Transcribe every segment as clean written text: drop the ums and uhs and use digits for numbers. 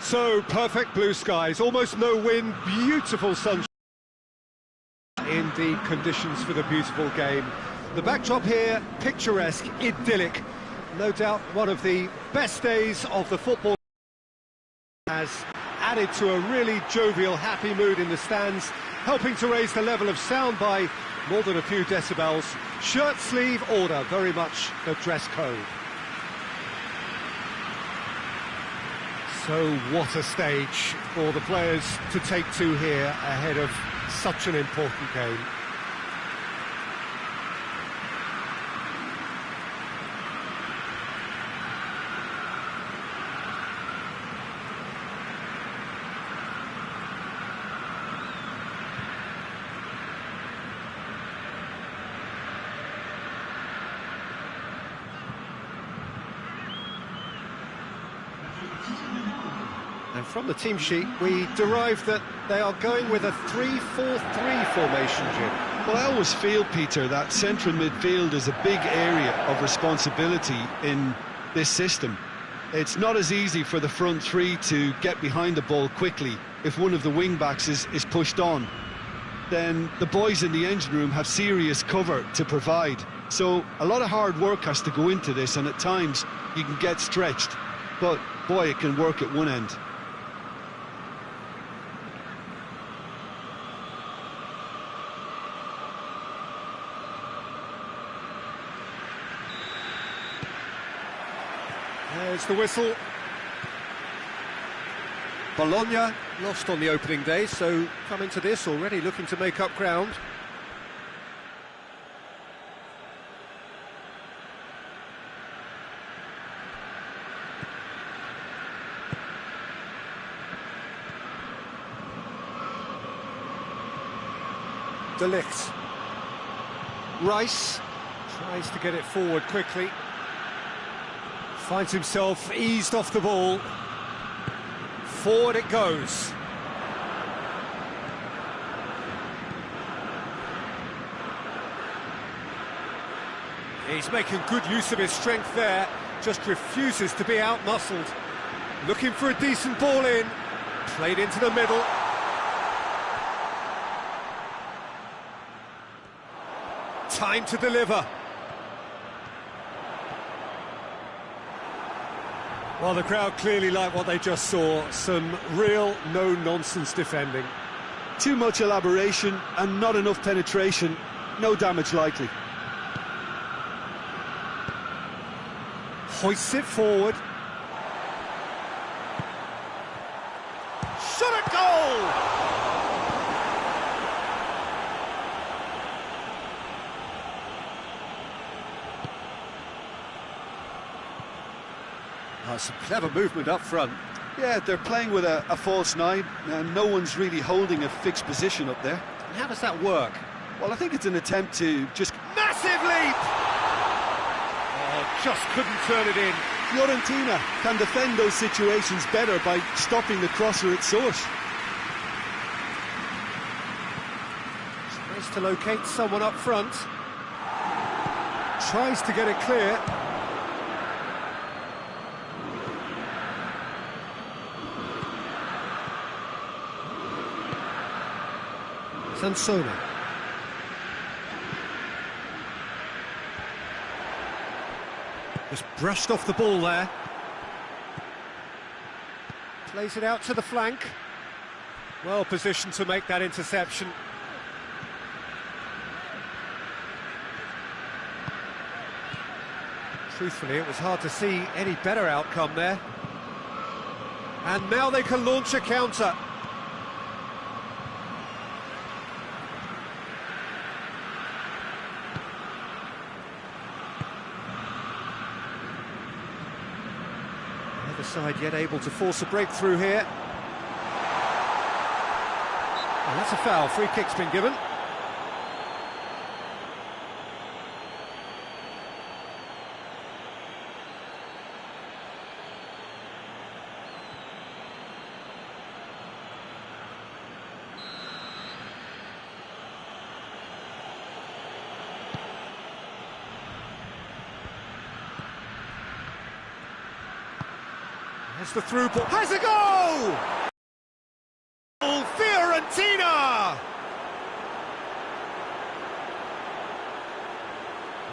So, perfect blue skies, almost no wind, beautiful sunshine in the conditions for the beautiful game. The backdrop here, picturesque, idyllic. No doubt one of the best days of the football has added to a really jovial, happy mood in the stands, helping to raise the level of sound by more than a few decibels. Shirt sleeve order, very much the dress code. So what a stage for the players to take to here ahead of such an important game. And from the team sheet, we derive that they are going with a 3-4-3 formation, Jim. Well, I always feel, Peter, that central midfield is a big area of responsibility in this system. It's not as easy for the front three to get behind the ball quickly if one of the wing-backs is pushed on. Then the boys in the engine room have serious cover to provide. So a lot of hard work has to go into this, and at times you can get stretched. But, boy, it can work at one end. There's the whistle. Bologna lost on the opening day, so come into this already looking to make up ground. De Ligt. Rice tries to get it forward quickly. Finds himself eased off the ball. Forward it goes. He's making good use of his strength there, just refuses to be out-muscled. Looking for a decent ball in, played into the middle. Time to deliver. Well, the crowd clearly like what they just saw. Some real no-nonsense defending. Too much elaboration and not enough penetration. No damage likely. Hoists it forward. Shot at goal! Oh, some clever movement up front. Yeah, they're playing with a false nine, and no one's really holding a fixed position up there. And how does that work? Well, I think it's an attempt to just... Massive leap! Oh, just couldn't turn it in. Fiorentina can defend those situations better by stopping the crosser at source. Tries to locate someone up front. Tries to get it clear. Sansona. Just brushed off the ball there. Plays it out to the flank. Well positioned to make that interception. Truthfully, it was hard to see any better outcome there. And now they can launch a counter. Side yet able to force a breakthrough here. And that's a foul. Free kick's been given. Has the through ball. Has a goal! Fiorentina!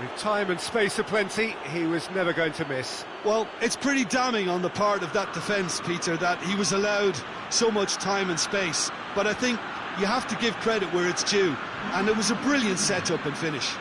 With time and space aplenty, he was never going to miss. Well, it's pretty damning on the part of that defence, Peter, that he was allowed so much time and space. But I think you have to give credit where it's due, and it was a brilliant setup and finish.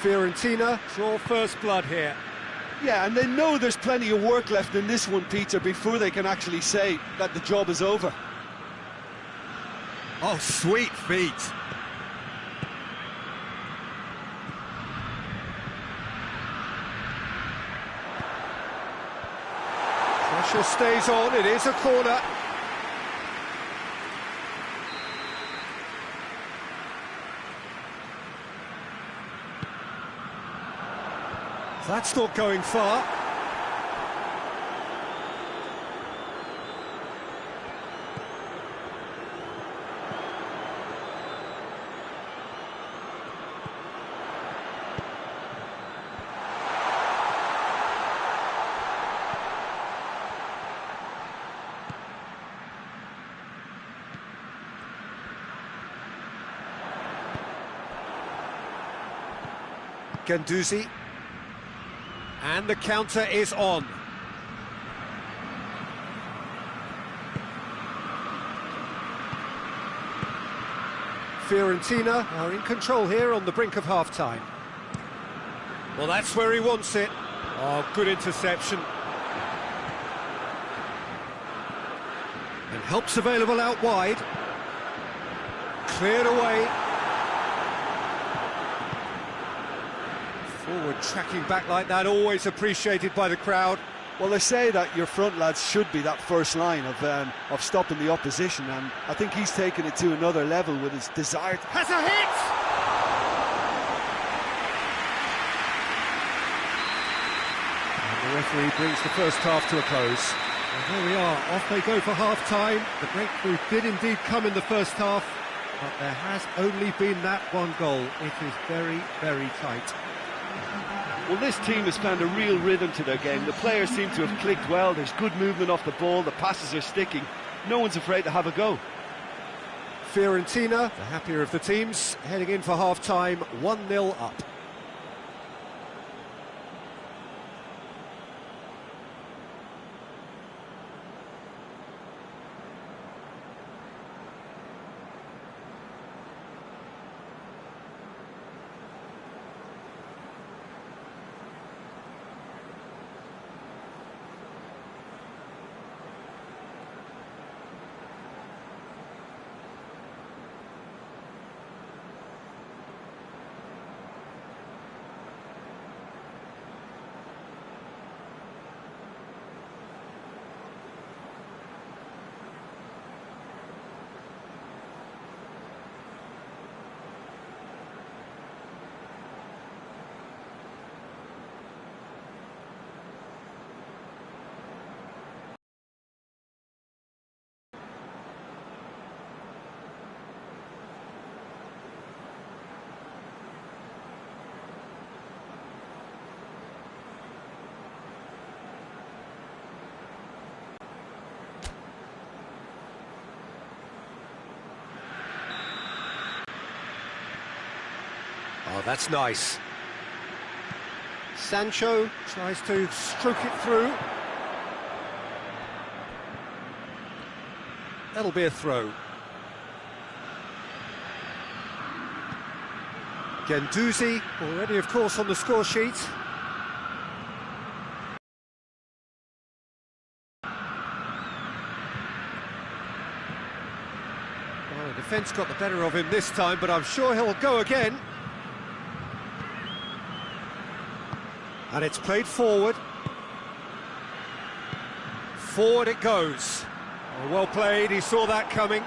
Fiorentina draw first blood here. Yeah, and they know there's plenty of work left in this one, Peter, before they can actually say that the job is over. Oh, sweet feet. Pressure stays on, it is a corner. That's not going far. Guendouzi. And the counter is on. Fiorentina are in control here on the brink of half-time. Well, that's where he wants it. Oh, good interception. And help's available out wide. Cleared away. Forward tracking back like that, always appreciated by the crowd. Well, they say that your front lads should be that first line of stopping the opposition, and I think he's taken it to another level with his desire. Has a hit! And the referee brings the first half to a close. And there we are, off they go for half-time. The breakthrough did indeed come in the first half, but there has only been that one goal. It is very, very tight. Well, this team has found a real rhythm to their game. The players seem to have clicked well. There's good movement off the ball. The passes are sticking. No one's afraid to have a go. Fiorentina, the happier of the teams, heading in for half-time, 1-0 up. Oh, that's nice. Sancho tries to stroke it through. That'll be a throw. Guendouzi, already of course on the score sheet. Well, the defence got the better of him this time, but I'm sure he'll go again. And it's played forward. Forward it goes. Oh, well played, he saw that coming.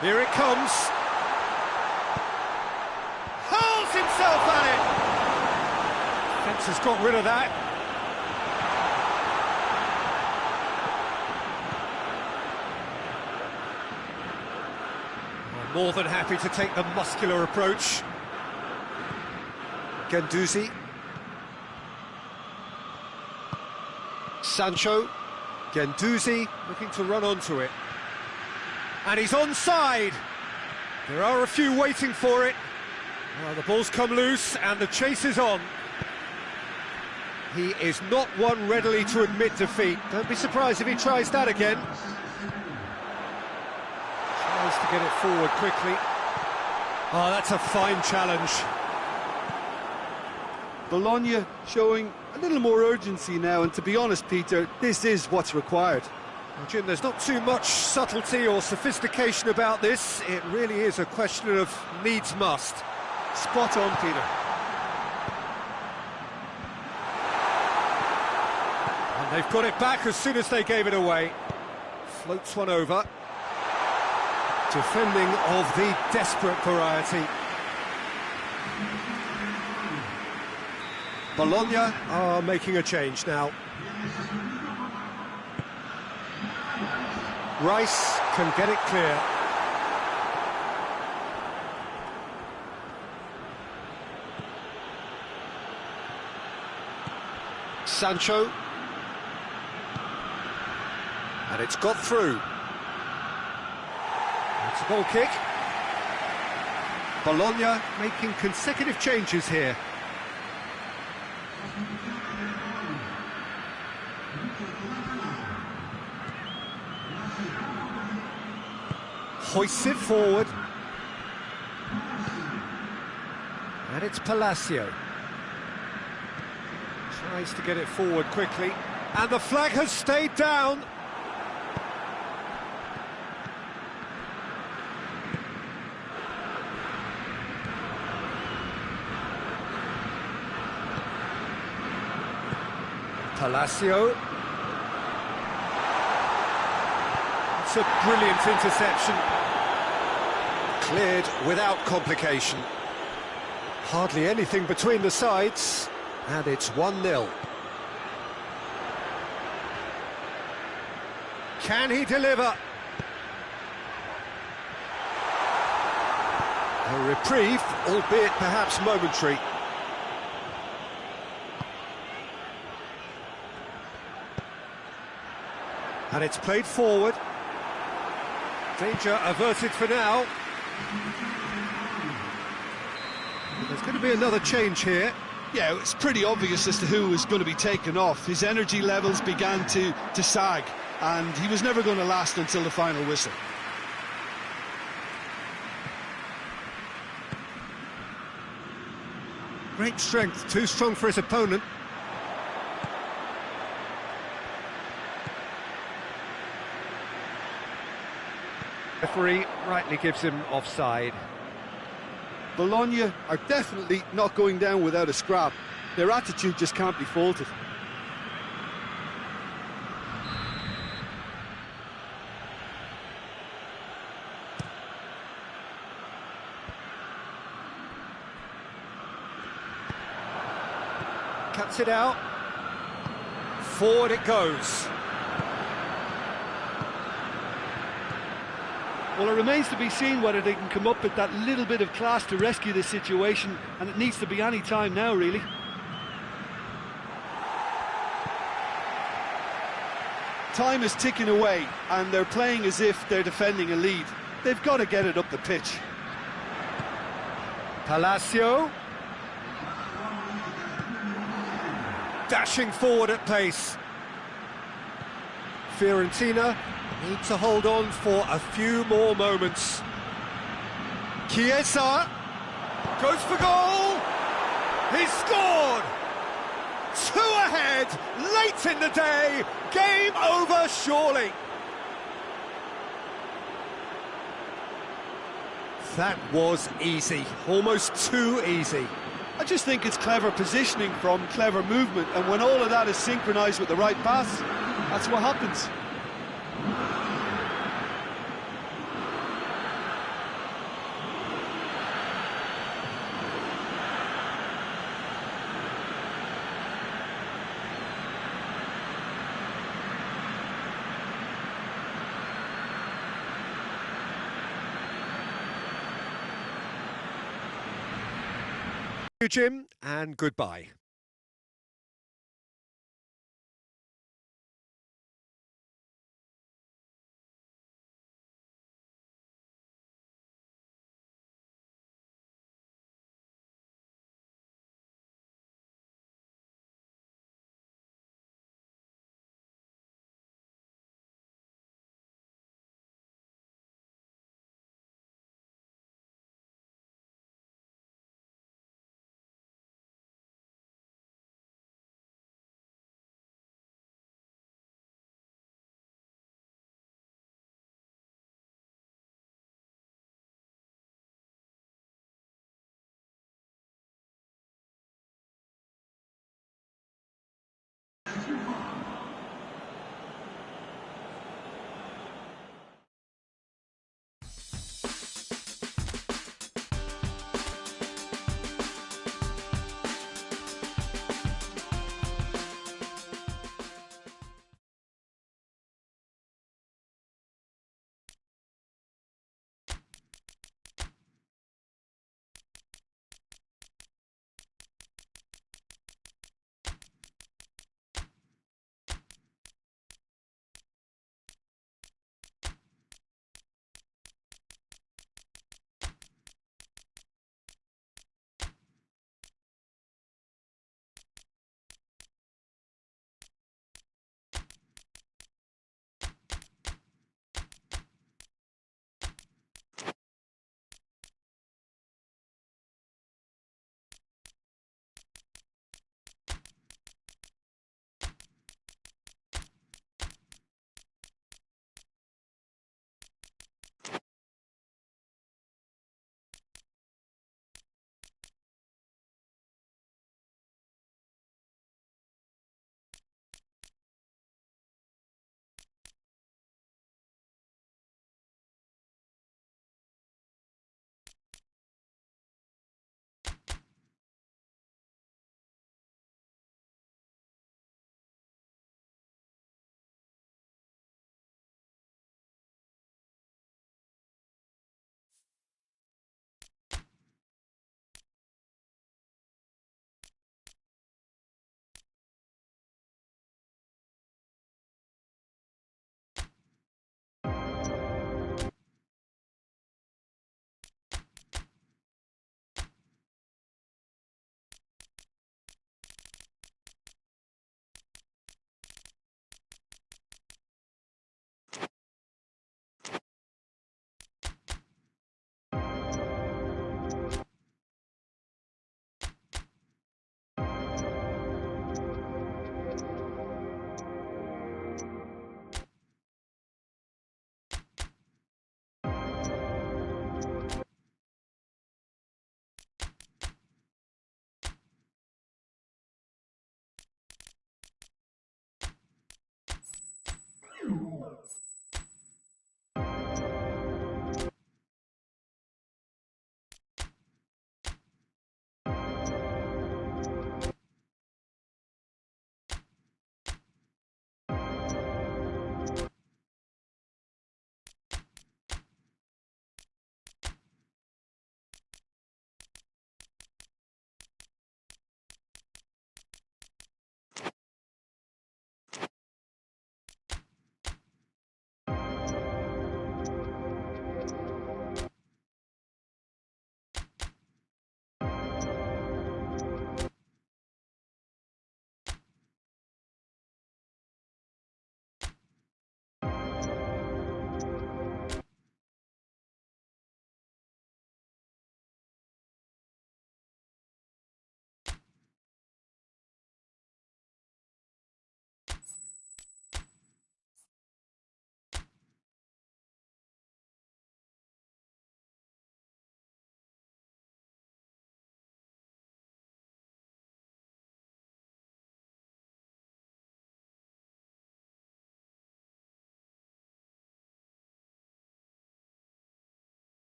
Here it comes. Hurls himself at it. Fence has got rid of that. More than happy to take the muscular approach. Guendouzi. Sancho. Guendouzi looking to run onto it. And he's onside. There are a few waiting for it. Well, the ball's come loose and the chase is on. He is not one readily to admit defeat. Don't be surprised if he tries that again. Tries to get it forward quickly. Oh, that's a fine challenge. Bologna showing a little more urgency now, and to be honest, Peter, this is what's required. Well, Jim, there's not too much subtlety or sophistication about this. It really is a question of needs must. Spot on, Peter. And they've got it back as soon as they gave it away. Floats one over. Defending of the desperate variety. Bologna are making a change now. Rice can get it clear. Sancho. And it's got through. It's a goal kick. Bologna making consecutive changes here. Hoists it forward. And it's Palacio. Tries to get it forward quickly. And the flag has stayed down. Palacio. It's a brilliant interception. Cleared without complication. Hardly anything between the sides, and it's 1-0. Can he deliver? A reprieve, albeit perhaps momentary. And it's played forward. Danger averted for now. There's going to be another change here. Yeah, it's pretty obvious as to who was going to be taken off. His energy levels began to sag, and he was never going to last until the final whistle. Great strength, too strong for his opponent. Referee rightly gives him offside. Bologna are definitely not going down without a scrap. Their attitude just can't be faulted. Cuts it out. Forward it goes. Well, it remains to be seen whether they can come up with that little bit of class to rescue this situation, and it needs to be any time now, really. Time is ticking away, and they're playing as if they're defending a lead. They've got to get it up the pitch. Palacio. Dashing forward at pace. Fiorentina need to hold on for a few more moments. Chiesa goes for goal. He's scored. 2 ahead, late in the day. Game over, surely. That was easy, almost too easy. I just think it's clever positioning from clever movement, and when all of that is synchronised with the right pass, that's what happens. Thank you, Jim, and goodbye.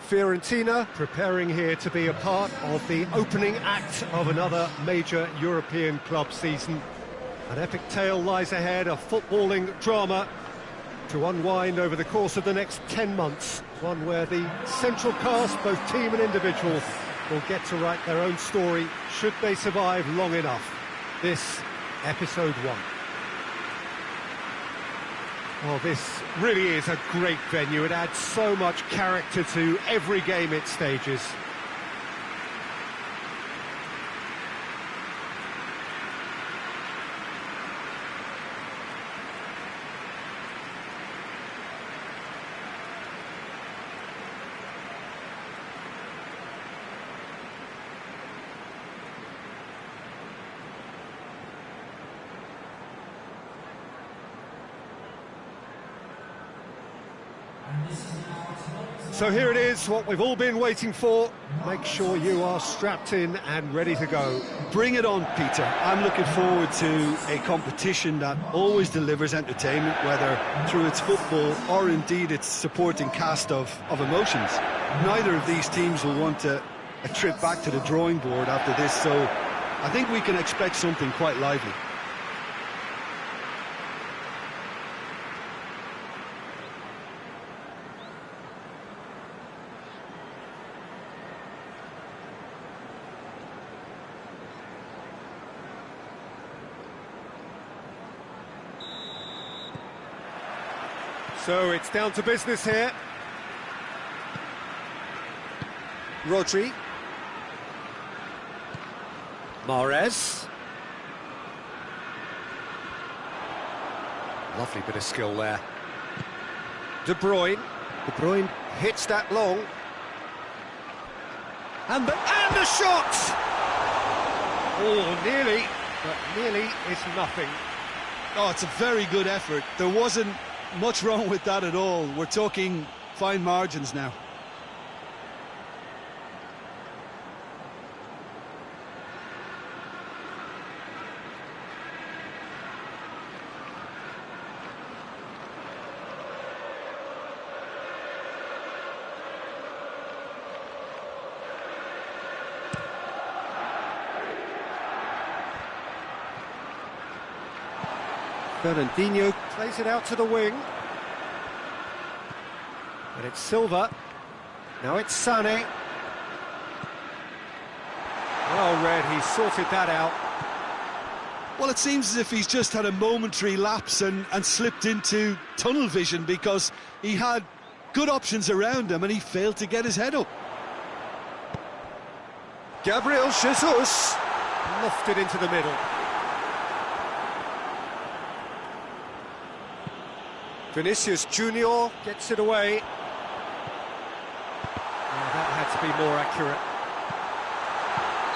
Fiorentina preparing here to be a part of the opening act of another major European club season. An epic tale lies ahead, a footballing drama to unwind over the course of the next 10 months. One where the central cast, both team and individual, will get to write their own story should they survive long enough. This, episode 1. Well, this really is a great venue. It adds so much character to every game it stages. So here it is, what we've all been waiting for. Make sure you are strapped in and ready to go. Bring it on, Peter. I'm looking forward to a competition that always delivers entertainment, whether through its football or indeed its supporting cast of emotions. Neither of these teams will want a trip back to the drawing board after this, so I think we can expect something quite lively. So it's down to business here. Rodri. Mahrez. Lovely bit of skill there. De Bruyne. De Bruyne hits that long. And the shot! Oh, nearly, but nearly is nothing. Oh, it's a very good effort. There wasn't much wrong with that at all. We're talking fine margins now. Fernandinho plays it out to the wing. And it's Silva. Now it's Sané. Well read, he sorted that out. Well, it seems as if he's just had a momentary lapse and slipped into tunnel vision, because he had good options around him and he failed to get his head up. Gabriel Jesus lofted into the middle. Vinicius Junior gets it away. Oh, that had to be more accurate.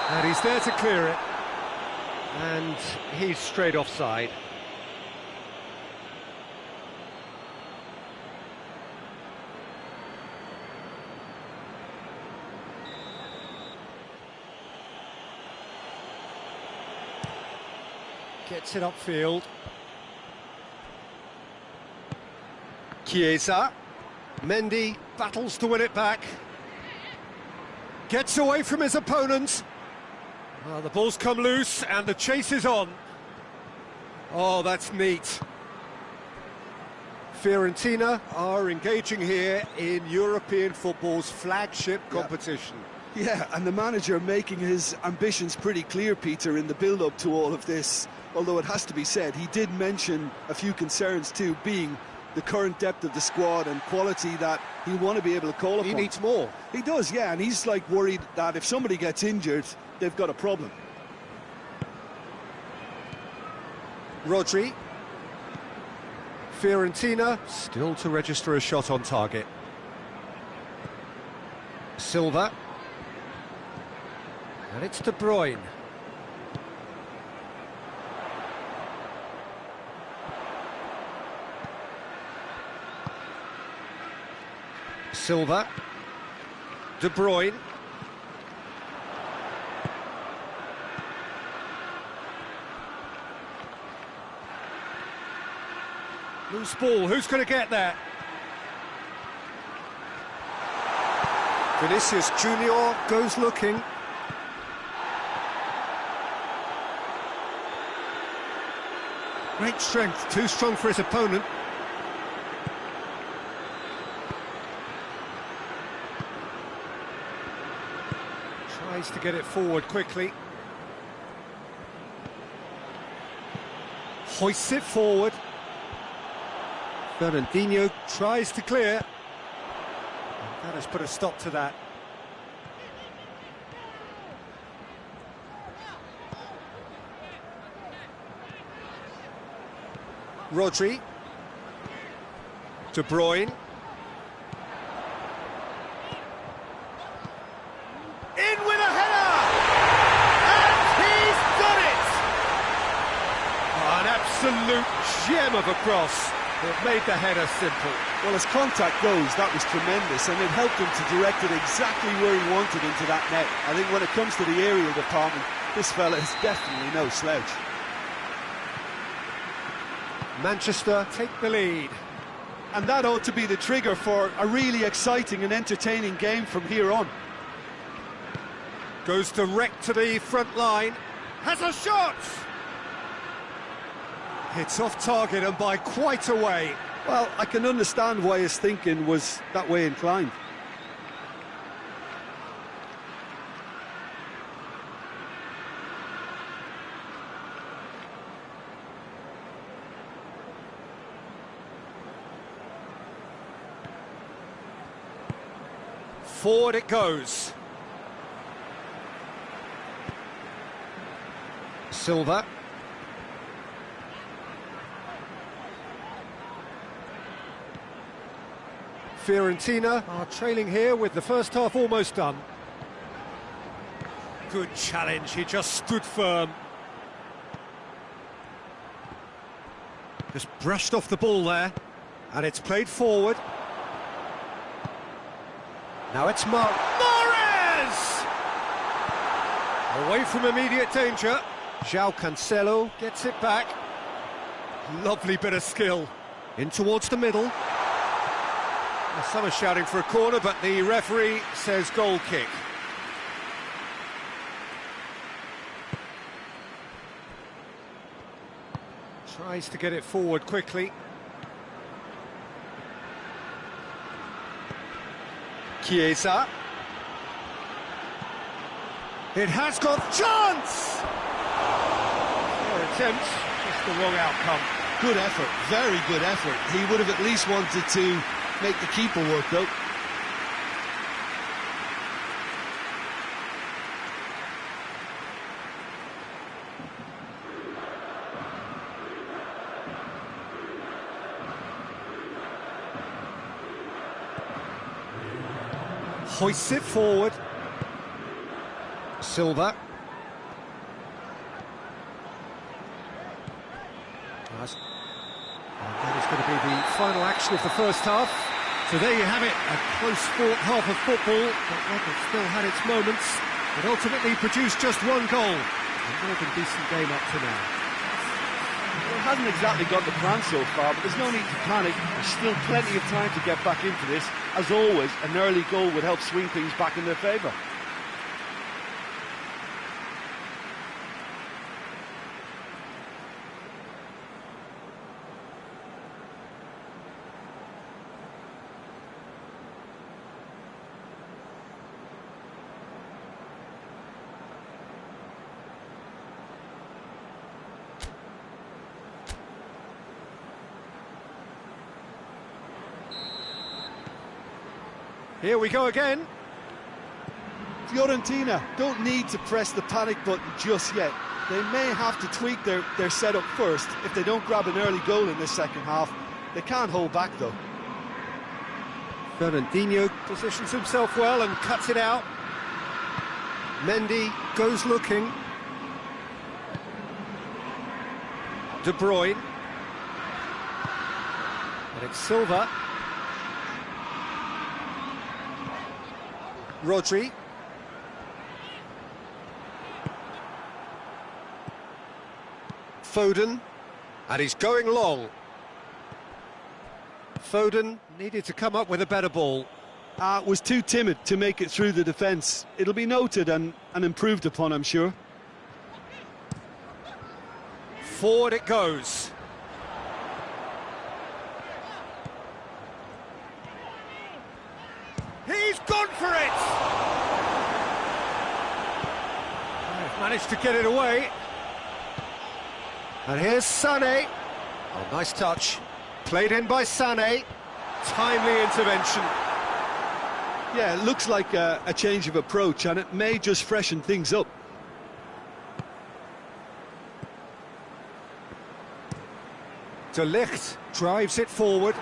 And he's there to clear it. And he's straight offside. Gets it upfield. Chiesa. Mendy battles to win it back. Gets away from his opponent. Well, the ball's come loose and the chase is on. Oh, that's neat. Fiorentina are engaging here in European football's flagship competition. Yeah, and the manager making his ambitions pretty clear, Peter, in the build-up to all of this. Although it has to be said, he did mention a few concerns too, being the current depth of the squad and quality that he'll want to be able to call upon. He needs more. He does, yeah, and he's like worried that if somebody gets injured, they've got a problem. Rodri. Fiorentina still to register a shot on target. Silva. And it's De Bruyne. Silva. De Bruyne. Loose ball, who's going to get that? Vinicius Junior goes looking. Great strength, too strong for his opponent. Tries to get it forward quickly. Hoists it forward. Fernandinho tries to clear. That has put a stop to that. Rodri. De Bruyne. In with a header! And he's done it! Oh, an absolute gem of a cross. It made the header simple. Well, as contact goes, that was tremendous, and it helped him to direct it exactly where he wanted into that net. I think when it comes to the aerial department, this fella is definitely no slouch. Manchester take the lead. And that ought to be the trigger for a really exciting and entertaining game from here on. Goes direct to the front line. Has a shot! It's off target and by quite a way. Well, I can understand why his thinking was that way inclined. Forward it goes. Silva. Fiorentina are trailing here with the first half almost done. Good challenge, he just stood firm. Just brushed off the ball there, and it's played forward. Now it's Mahrez! Away from immediate danger. João Cancelo gets it back. Lovely bit of skill. In towards the middle. Well, some are shouting for a corner, but the referee says goal kick. Tries to get it forward quickly. Chiesa. It has got chance! Fair attempt, just the wrong outcome. Good effort, very good effort. He would have at least wanted to make the keeper work, though. Hoists it forward. Silva. And that is going to be the final action of the first half. So there you have it, a close-fought half of football, but one that still had its moments. It ultimately produced just one goal. A more than decent game up to now. Well, it hasn't exactly got the plan so far, but there's no need to panic. There's still plenty of time to get back into this. As always, an early goal would help swing things back in their favour. Here we go again. Fiorentina don't need to press the panic button just yet. They may have to tweak their setup first if they don't grab an early goal in this second half. They can't hold back, though. Fernandinho positions himself well and cuts it out. Mendy goes looking. De Bruyne. And it's Silva. Rodri. Foden. And he's going long. Foden needed to come up with a better ball. Was too timid to make it through the defence. It'll be noted and improved upon, I'm sure. Forward it goes. He's gone for it! They've managed to get it away. And here's Sané. Oh, nice touch. Played in by Sané. Timely intervention. Yeah, it looks like a change of approach, and it may just freshen things up. De Ligt drives it forward.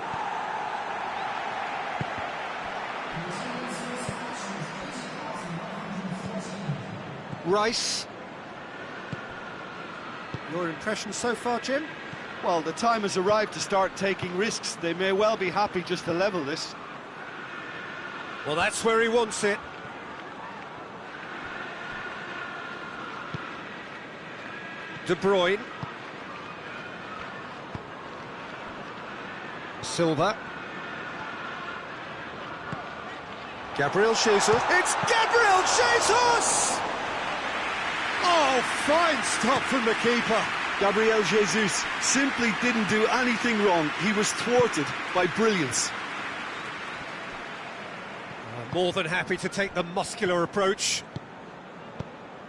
Rice. Your impression so far, Jim? Well, the time has arrived to start taking risks. They may well be happy just to level this. Well, that's where he wants it. De Bruyne. Silva. Gabriel Jesus. It's Gabriel Jesus! Oh, fine stop from the keeper. Gabriel Jesus simply didn't do anything wrong. He was thwarted by brilliance. More than happy to take the muscular approach.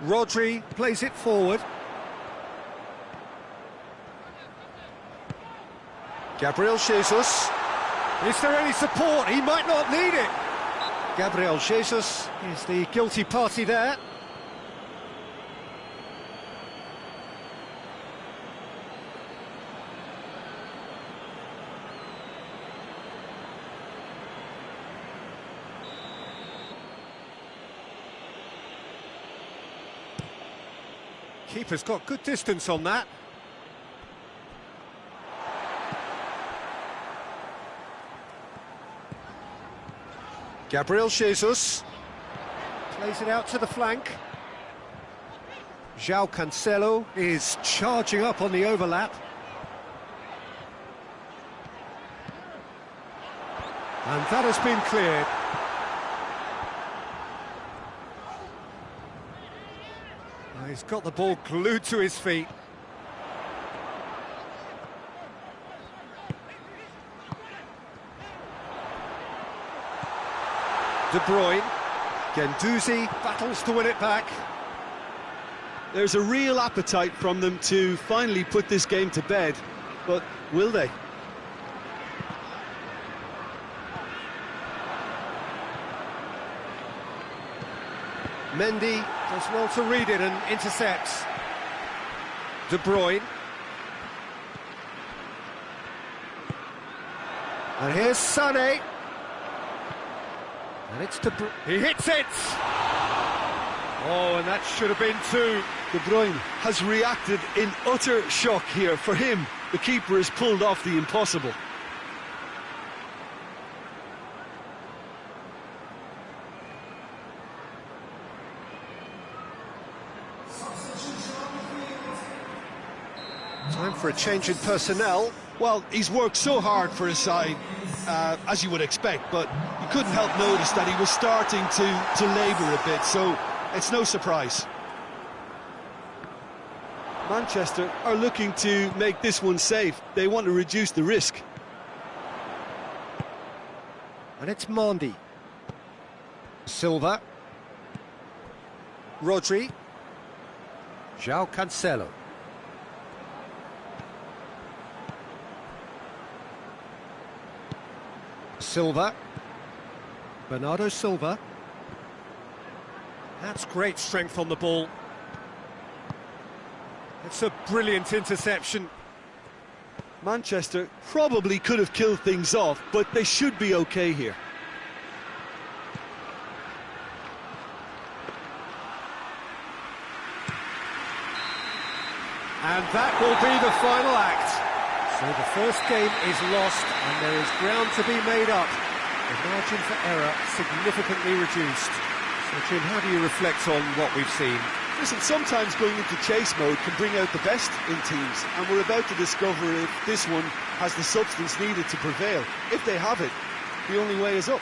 Rodri plays it forward. Gabriel Jesus. Is there any support? He might not need it. Gabriel Jesus is the guilty party there. Keeper's got good distance on that. Gabriel Jesus plays it out to the flank. João Cancelo is charging up on the overlap. And that has been cleared. He's got the ball glued to his feet. De Bruyne. Guendouzi battles to win it back. There's a real appetite from them to finally put this game to bed, but will they? Mendy does well to read it and intercepts. De Bruyne. And here's Sané. And it's De Bruyne. He hits it! Oh, and that should have been two. De Bruyne has reacted in utter shock here. For him, the keeper has pulled off the impossible. Time for a change in personnel. Well, he's worked so hard for his side, as you would expect, but you couldn't help notice that he was starting to labour a bit, so it's no surprise. Manchester are looking to make this one safe. They want to reduce the risk. And it's Mendy. Silva. Rodri. João Cancelo. Silva. Bernardo Silva. That's great strength on the ball. It's a brilliant interception. Manchester probably could have killed things off, but they should be okay here. And that will be the final act. So the first game is lost and there is ground to be made up. The margin for error significantly reduced. So Jim, how do you reflect on what we've seen? Listen, sometimes going into chase mode can bring out the best in teams, and we're about to discover if this one has the substance needed to prevail. If they have it, the only way is up.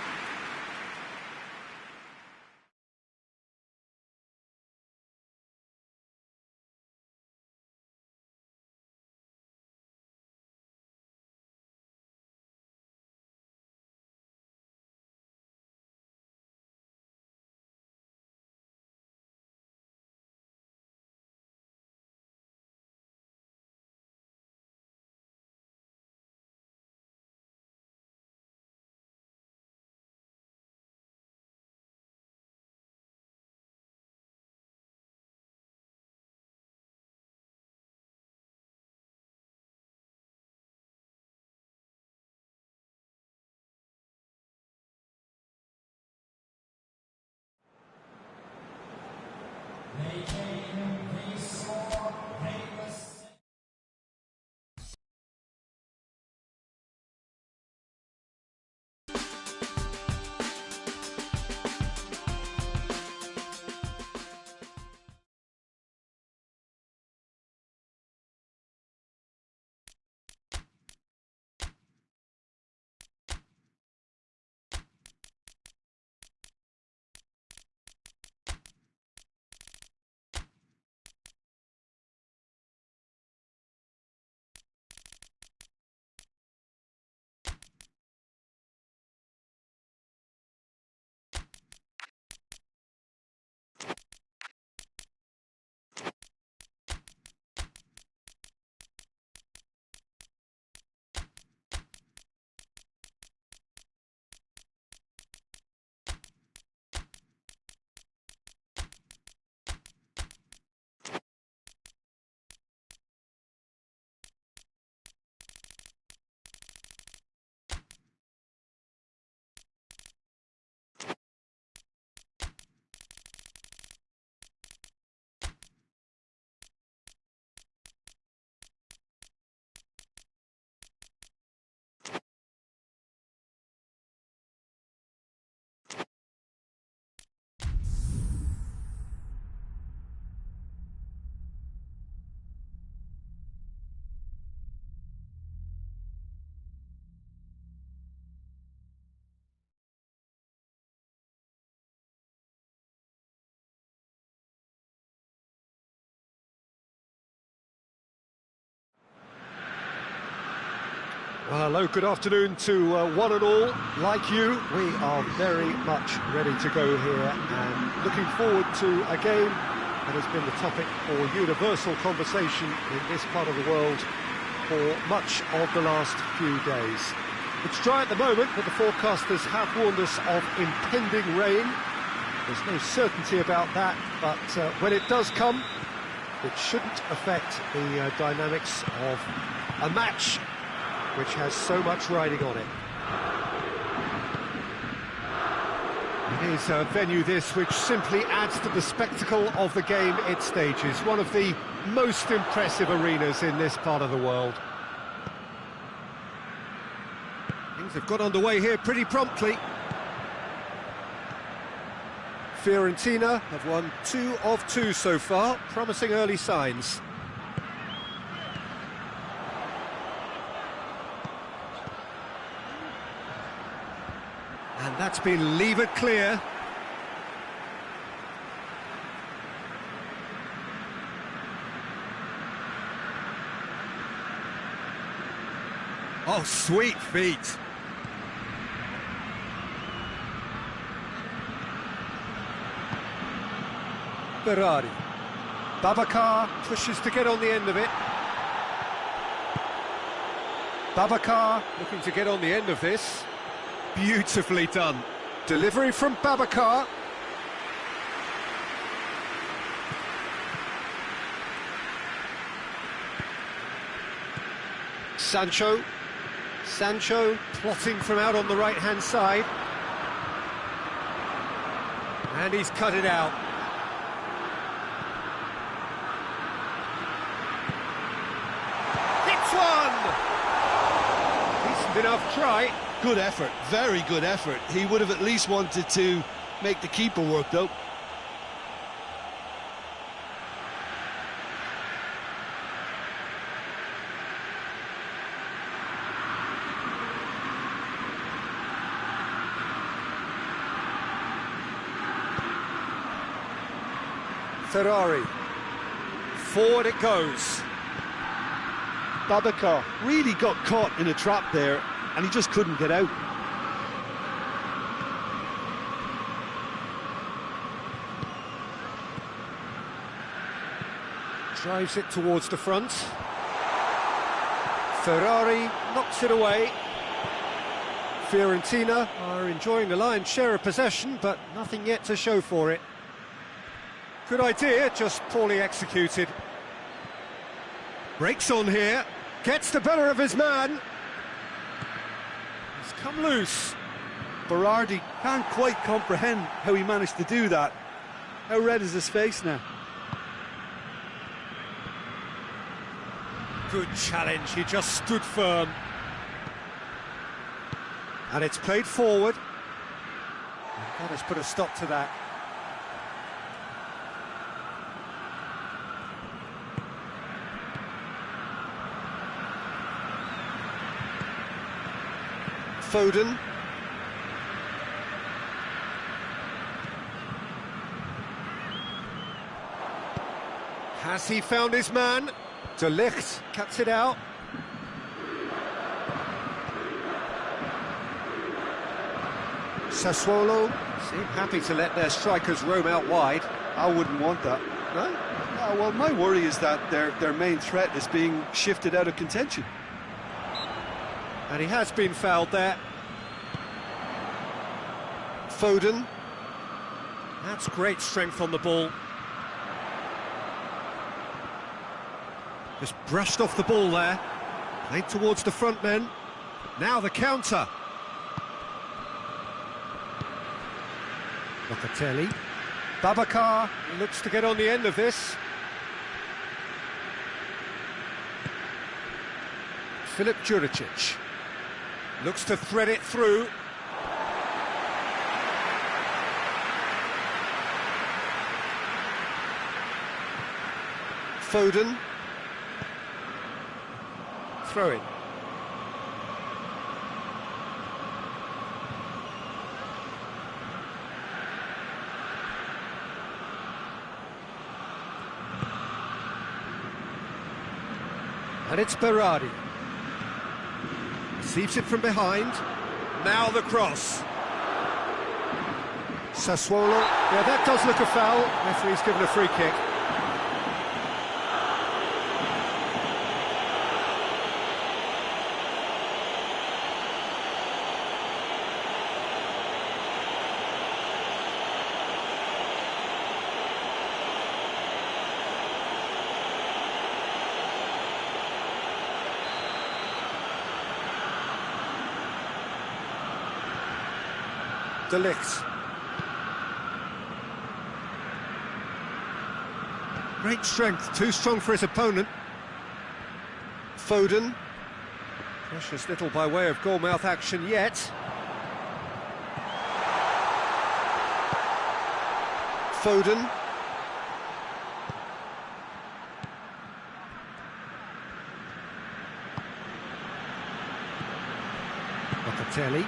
Well, hello, good afternoon to one and all. Like you, we are very much ready to go here and looking forward to a game that has been the topic for universal conversation in this part of the world for much of the last few days. It's dry at the moment, but the forecasters have warned us of impending rain. There's no certainty about that, but when it does come, it shouldn't affect the dynamics of a match which has so much riding on it. It is a venue this which simply adds to the spectacle of the game it stages. One of the most impressive arenas in this part of the world. Things have got underway here pretty promptly. Fiorentina have won 2 of 2 so far, promising early signs. And that's been levered clear. Oh, sweet feet. Ferrari. Babacar pushes to get on the end of it. Babacar looking to get on the end of this. Beautifully done. Delivery from Babacar. Sancho plotting from out on the right-hand side. And he's cut it out. Hits one! Decent enough try. Good effort, very good effort. He would have at least wanted to make the keeper work, though. Ferrari. Forward it goes. Babacar really got caught in a trap there, and he just couldn't get out. Drives it towards the front. Ferrari knocks it away. Fiorentina are enjoying the lion's share of possession, but nothing yet to show for it. Good idea, just poorly executed. Breaks on here, gets the better of his man. He's come loose. Berardi can't quite comprehend how he managed to do that. How red is his face now? Good challenge, he just stood firm. And it's played forward. And that has put a stop to that. Foden. Has he found his man? De Ligt cuts it out. Sassuolo seem happy to let their strikers roam out wide. I wouldn't want that. No? Well, my worry is that their main threat is being shifted out of contention. And he has been fouled there. Foden. That's great strength on the ball. Just brushed off the ball there. Played towards the front men. Now the counter. Locatelli. Babacar looks to get on the end of this. Filip Juricic looks to thread it through. Foden. Throw in. And it's Berardi. Receives it from behind. Now the cross. Sassuolo. Yeah, that does look a foul. Referee's given a free kick. De Ligt. Great strength, too strong for his opponent. Foden. Precious little by way of goalmouth action yet. Foden. Locatelli.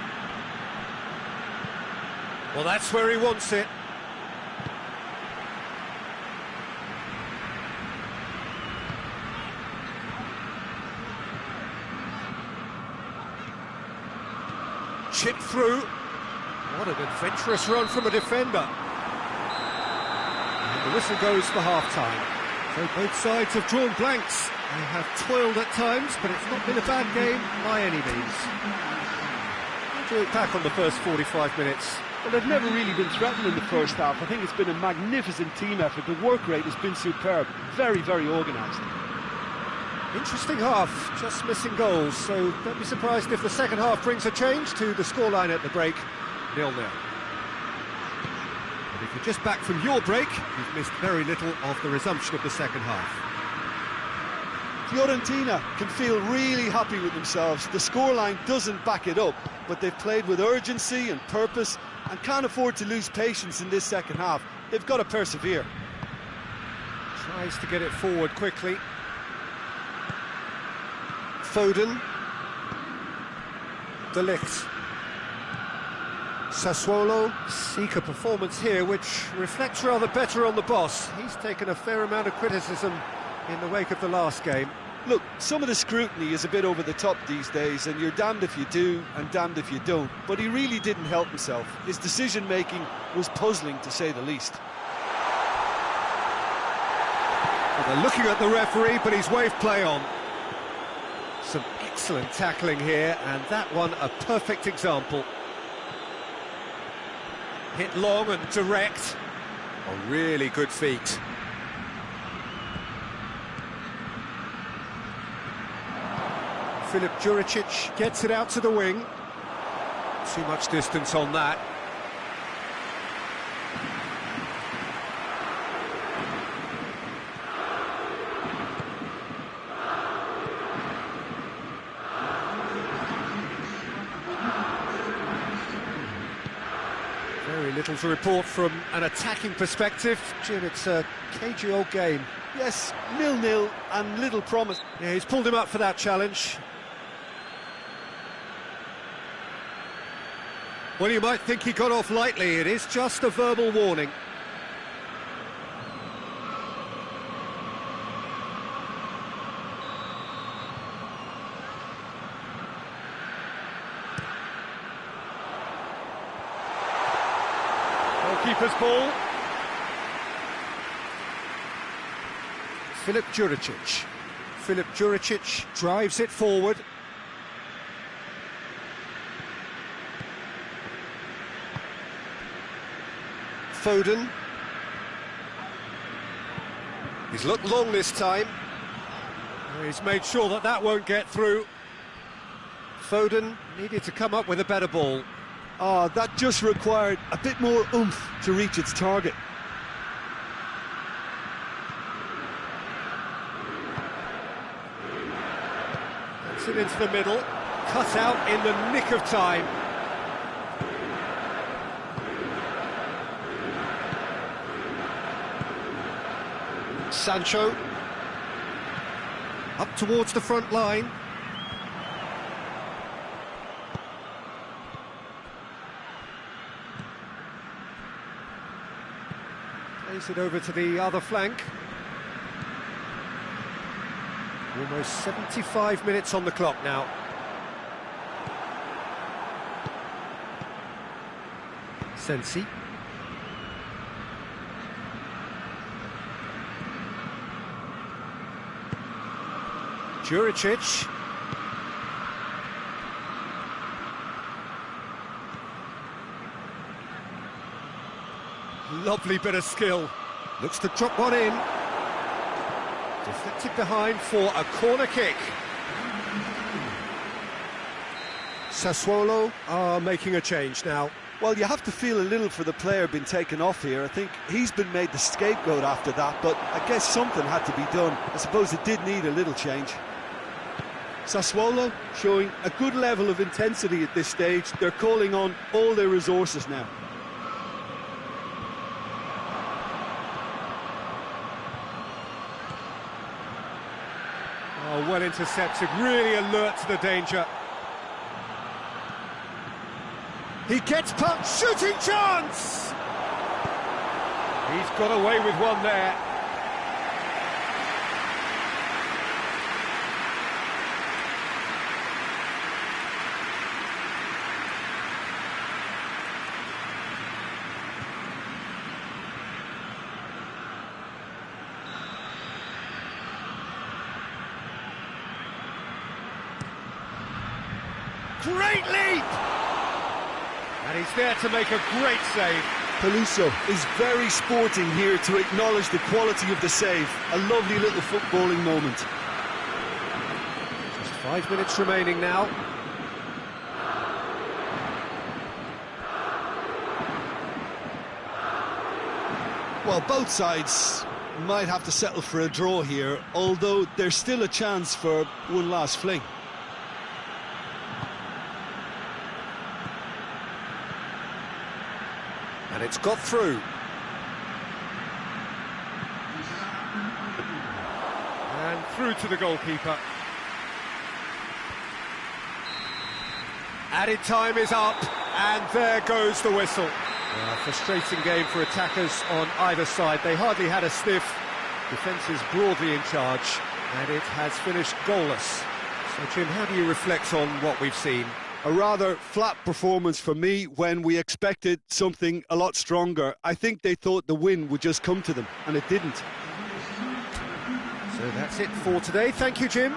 Well, that's where he wants it. Chip through. What an adventurous run from a defender. And the whistle goes for half-time. So both sides have drawn blanks. They have toiled at times, but it's not been a bad game by any means. How do you look back on the first 45 minutes? Well, they've never really been threatened in the first half. I think it's been a magnificent team effort. The work rate has been superb. Very, very organised. Interesting half, just missing goals, so don't be surprised if the second half brings a change to the scoreline at the break, 0-0. But if you're just back from your break, you've missed very little of the resumption of the second half. Fiorentina can feel really happy with themselves. The scoreline doesn't back it up, but they've played with urgency and purpose and can't afford to lose patience in this second half. They've got to persevere. Tries to get it forward quickly. Foden. De Ligt. Sassuolo seek a performance here which reflects rather better on the boss. He's taken a fair amount of criticism in the wake of the last game. Look, some of the scrutiny is a bit over the top these days, and you're damned if you do and damned if you don't. But he really didn't help himself. His decision-making was puzzling, to say the least. Well, they're looking at the referee, but he's waved play on. Some excellent tackling here, and that one a perfect example. Hit long and direct. Oh, really good feet. Filip Juricic gets it out to the wing. Too much distance on that. Very little to report from an attacking perspective. Jim, it's a cagey old game. Yes, 0-0 and little promise. Yeah, he's pulled him up for that challenge. Well, you might think he got off lightly. It is just a verbal warning. Goalkeeper's ball. Filip Juricic. Filip Juricic drives it forward. Foden. He's looked long this time. He's made sure that that won't get through. Foden needed to come up with a better ball. Oh, that just required a bit more oomph to reach its target. Gets it into the middle. Cut out in the nick of time. Sancho. Up towards the front line. Plays it over to the other flank. Almost 75 minutes on the clock now. Sensi. Juricic. Lovely bit of skill. Looks to drop one in. Deflected behind for a corner kick. Sassuolo are making a change now. Well, you have to feel a little for the player being taken off here. I think he's been made the scapegoat after that, but I guess something had to be done. I suppose it did need a little change. Sassuolo showing a good level of intensity at this stage. They're calling on all their resources now. Oh, well intercepted, really alert to the danger. He gets pumped, shooting chance! He's got away with one there. Great leap! And he's there to make a great save. Peluso is very sporting here to acknowledge the quality of the save. A lovely little footballing moment. Just 5 minutes remaining now. Well, both sides might have to settle for a draw here, although there's still a chance for one last fling. And it's got through. And through to the goalkeeper. Added time is up, and there goes the whistle. Frustrating game for attackers on either side. They hardly had a sniff. Defence is broadly in charge, and it has finished goalless. So, Jim, how do you reflect on what we've seen? A rather flat performance for me when we expected something a lot stronger. I think they thought the win would just come to them, and it didn't. So that's it for today. Thank you, Jim.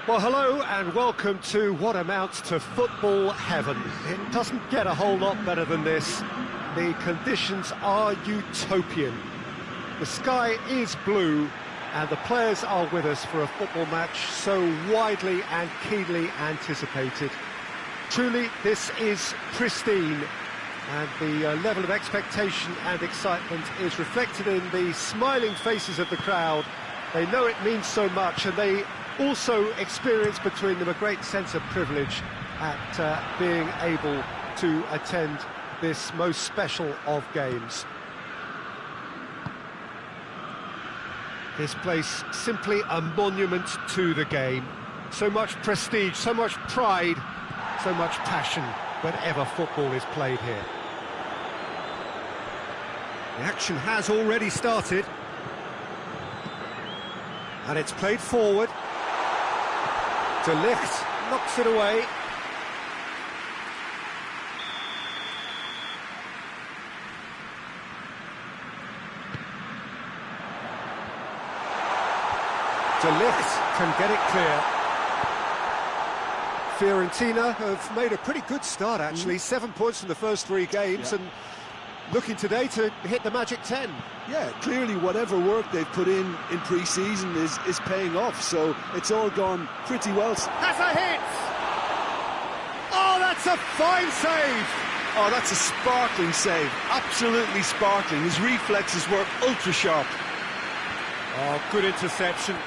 Well, hello and welcome to what amounts to football heaven. It doesn't get a whole lot better than this. The conditions are utopian. The sky is blue And the players are with us for a football match so widely and keenly anticipated. Truly, this is pristine, and the level of expectation and excitement is reflected in the smiling faces of the crowd. They know it means so much, and they also experience between them a great sense of privilege at being able to attend this most special of games. This place simply a monument to the game. So much prestige, so much pride, so much passion whenever football is played here. The action has already started. And it's played forward. De Ligt knocks it away. De Ligt can get it clear. Fiorentina have made a pretty good start, actually. 7 points from the first 3 games, and looking today to hit the magic 10. Yeah, clearly whatever work they've put in pre-season is paying off, so it's all gone pretty well. Has a hit! Oh, that's a fine save! Oh, that's a sparkling save, absolutely sparkling. His reflexes were ultra sharp. Oh, good interception.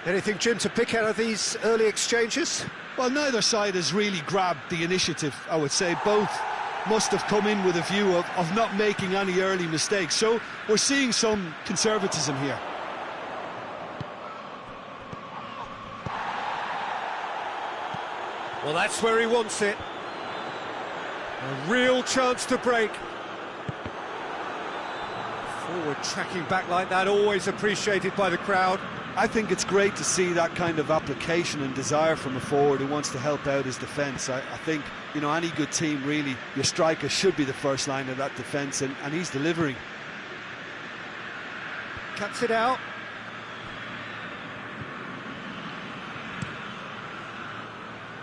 Anything, Jim, to pick out of these early exchanges? Well, neither side has really grabbed the initiative, I would say. Both must have come in with a view of not making any early mistakes. So we're seeing some conservatism here. Well, that's where he wants it. A real chance to break. Forward tracking back like that, always appreciated by the crowd. I think it's great to see that kind of application and desire from a forward who wants to help out his defence. I think, you know, any good team, really, your striker should be the first line of that defence, and he's delivering. Cuts it out.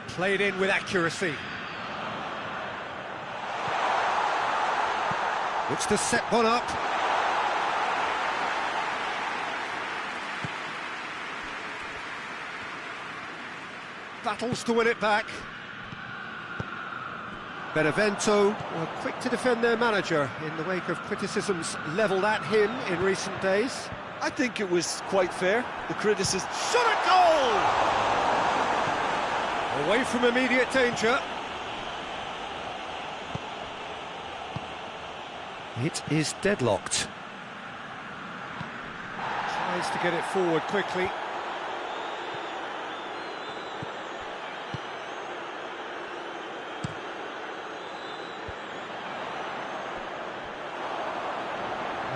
Played in with accuracy. Looks to set one up. Battles to win it back. Benevento were quick to defend their manager in the wake of criticisms levelled at him in recent days. I think it was quite fair, the criticism. Shot at goal! Away from immediate danger. It is deadlocked. Tries to get it forward quickly.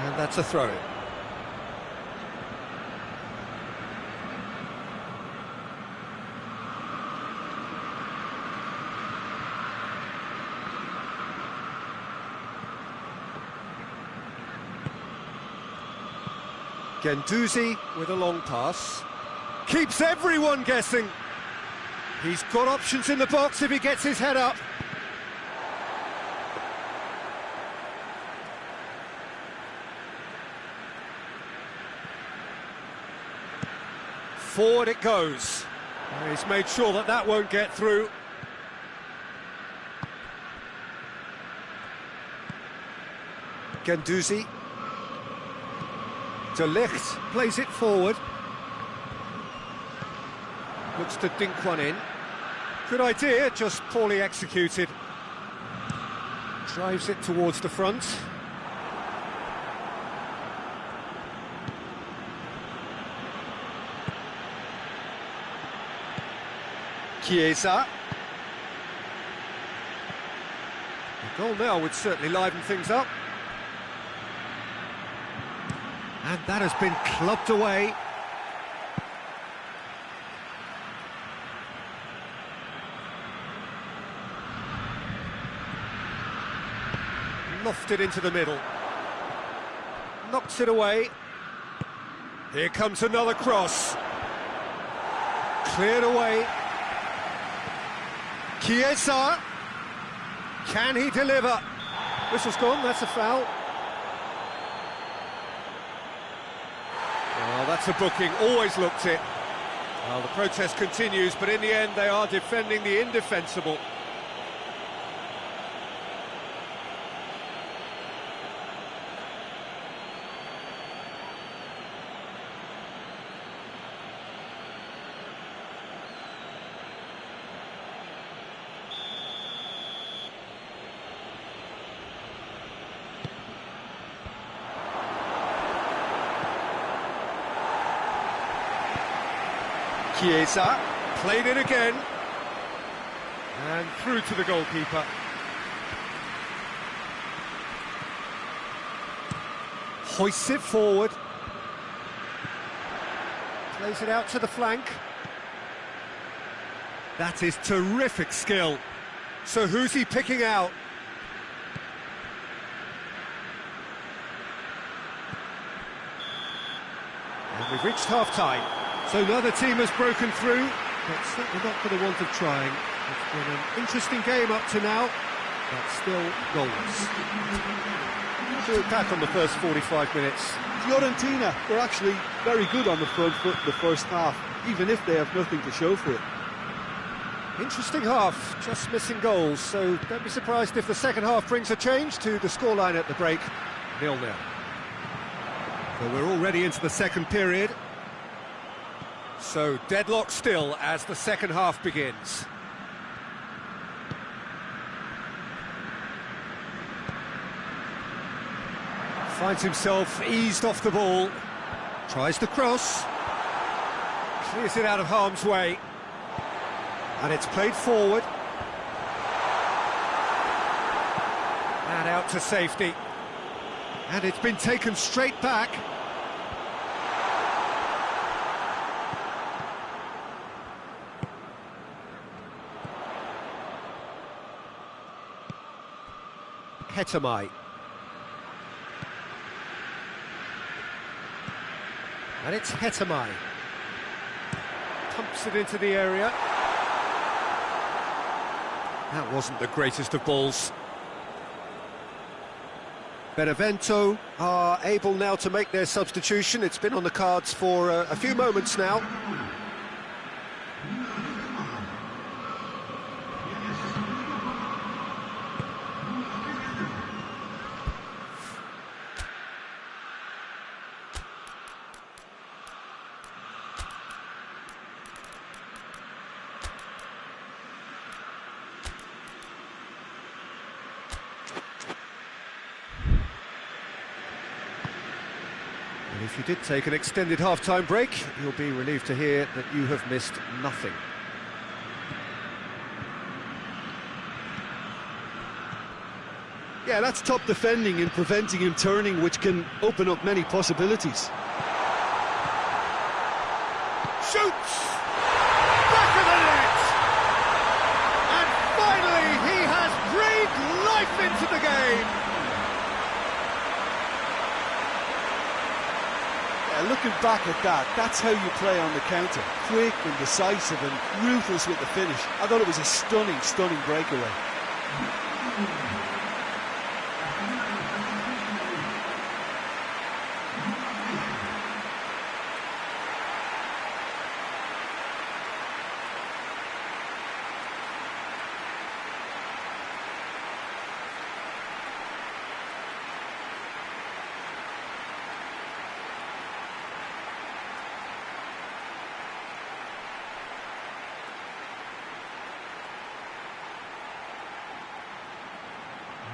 And that's a throw-in. Guendouzi with a long pass. Keeps everyone guessing. He's got options in the box if he gets his head up. Forward it goes. He's made sure that that won't get through. Guendouzi. De Ligt plays it forward. Looks to dink one in. Good idea, just poorly executed. Drives it towards the front. Chiesa. The goal now would certainly liven things up. And that has been clubbed away. Lofted into the middle. Knocks it away. Here comes another cross. Cleared away. Chiesa. Can he deliver? Whistle's gone, that's a foul. Oh, that's a booking, always looked it. Well, the protest continues, but in the end they are defending the indefensible. Chiesa, played it again, and through to the goalkeeper. Hoists it forward, plays it out to the flank. That is terrific skill. So who's he picking out? And we've reached half-time. So another team has broken through, but certainly not for the want of trying. It's been an interesting game up to now, but still goalless. To look back on the first 45 minutes. Fiorentina were actually very good on the front foot in the first half, even if they have nothing to show for it. Interesting half, just missing goals, so don't be surprised if the second half brings a change to the scoreline at the break, 0-0. So we're already into the second period. So deadlock still as the second half begins. Finds himself eased off the ball, tries the cross, clears it out of harm's way, and it's played forward. And out to safety. And it's been taken straight back. Hetamai. And it's Hetamai. Pumps it into the area. That wasn't the greatest of balls. Benevento are able now to make their substitution. It's been on the cards for a few moments now. And if you did take an extended half-time break, you'll be relieved to hear that you have missed nothing. Yeah, that's top defending and preventing him turning, which can open up many possibilities. Shoots! Back of the net! And finally he has breathed life into the game! Looking back at that, that's how you play on the counter. Quick and decisive and ruthless with the finish. I thought it was a stunning, stunning breakaway.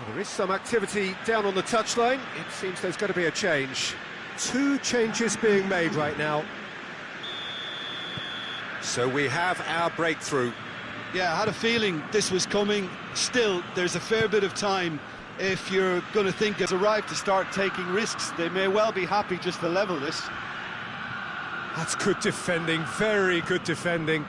There is some activity down on the touchline. It seems there's going to be a change. 2 changes being made right now. So we have our breakthrough. Yeah, I had a feeling this was coming. Still, there's a fair bit of time. If you're going to think it's arrived to start taking risks, they may well be happy just to level this. That's good defending, very good defending.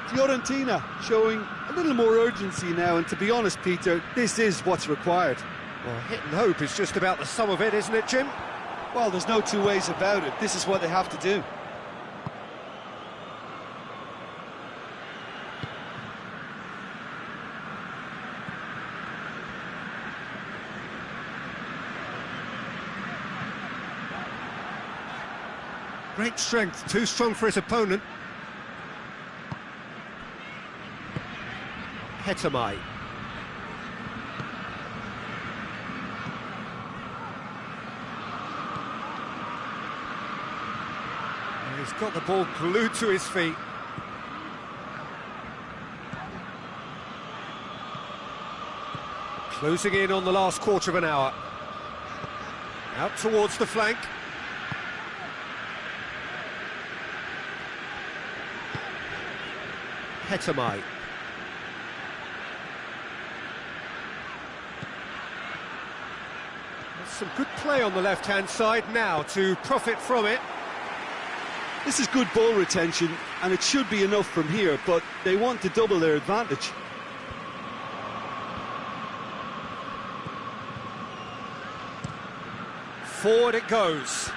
Fiorentina showing a little more urgency now, and to be honest, Peter, this is what's required. Well, hit and hope is just about the sum of it, isn't it, Jim? Well, there's no two ways about it. This is what they have to do. Great strength, too strong for his opponent. Hetamai. He's got the ball glued to his feet. Closing in on the last quarter of an hour. Out towards the flank. Hetamai. Some good play on the left-hand side now to profit from it. This is good ball retention, and it should be enough from here, but they want to double their advantage. Forward it goes.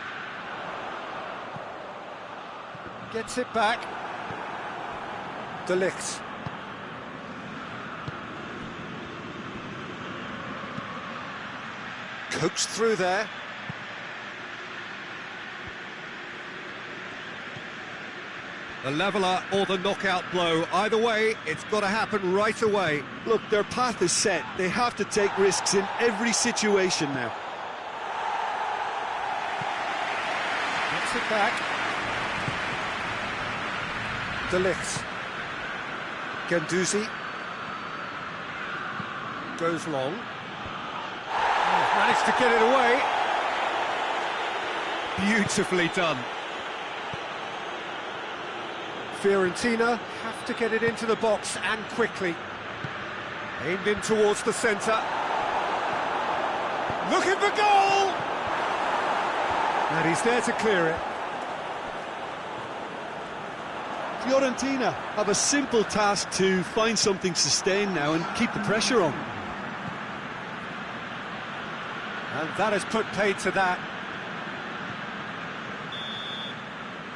Gets it back. De Ligt. Coaxed through there. The leveller or the knockout blow. Either way, it's got to happen right away. Look, their path is set. They have to take risks in every situation now. Gets it back. De Ligt. Guendouzi. Goes long. Oh, managed to get it away. Beautifully done. Fiorentina have to get it into the box and quickly. Aimed in towards the centre. Looking for goal! And he's there to clear it. Fiorentina have a simple task to find something sustained now and keep the pressure on. And that has put paid to that.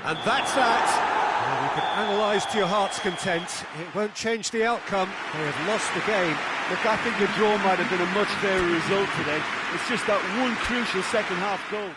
And that's that. Well, you can analyse to your heart's content. It won't change the outcome. They have lost the game. Look, I think the draw might have been a much fairer result today. It's just that one crucial second-half goal.